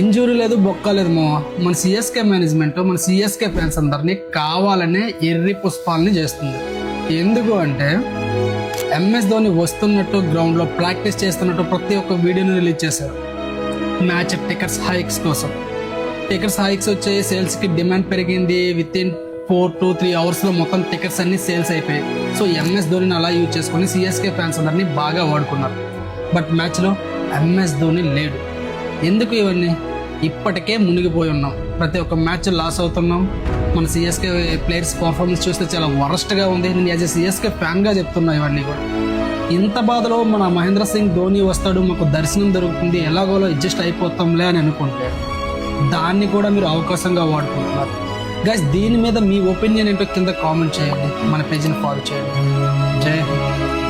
Injury లేదు, బొక్క లేదు మా. మన సిఎస్కే మేనేజ్మెంట్ మన సిఎస్కే ఫ్యాన్స్ అందరినీ కావాలనే ఎర్రి పుష్పాలని చేస్తుంది. ఎందుకు అంటే ఎంఎస్ ధోని వస్తున్నట్టు గ్రౌండ్లో ప్రాక్టీస్ చేస్తున్నట్టు ప్రతి ఒక్క వీడియోని రిలీజ్ చేశారు. మ్యాచ్ టికెట్స్ హైక్స్ కోసం. టికెట్స్ హైక్స్ వచ్చే సేల్స్కి డిమాండ్ పెరిగింది. విత్ ఇన్ 4 to 3 అవర్స్లో మొత్తం టికెట్స్ అన్ని సేల్స్ అయిపోయాయి. సో ఎంఎస్ ధోనిని అలా యూజ్ చేసుకొని సిఎస్కే ఫ్యాన్స్ అందరినీ బాగా వాడుకున్నారు. బట్ మ్యాచ్లో ఎంఎస్ ధోని లేడు. ఎందుకు ఇవన్నీ? ఇప్పటికే మునిగిపోయి ఉన్నాం. ప్రతి ఒక్క మ్యాచ్ లాస్ అవుతున్నాం. మన సిఎస్కే ప్లేయర్స్ పర్ఫార్మెన్స్ చూస్తే చాలా వరస్ట్గా ఉంది. నేను యాజ్ ఎ సిఎస్కే ఫ్యాన్గా చెప్తున్నా ఇవన్నీ కూడా. ఇంత బాధలో మన మహేంద్ర సింగ్ ధోని వస్తాడు, మాకు దర్శనం దొరుకుతుంది, ఎలాగోలో అడ్జస్ట్ అయిపోతాంలే అని అనుకుంటే దాన్ని కూడా మీరు అవకాశంగా వాడుకుంటున్నారు. గైస్, దీని మీద మీ ఒపీనియన్ ఏంటో కింద కామెంట్ చేయండి. మన పేజీని ఫాలో చేయండి. జై హింద్.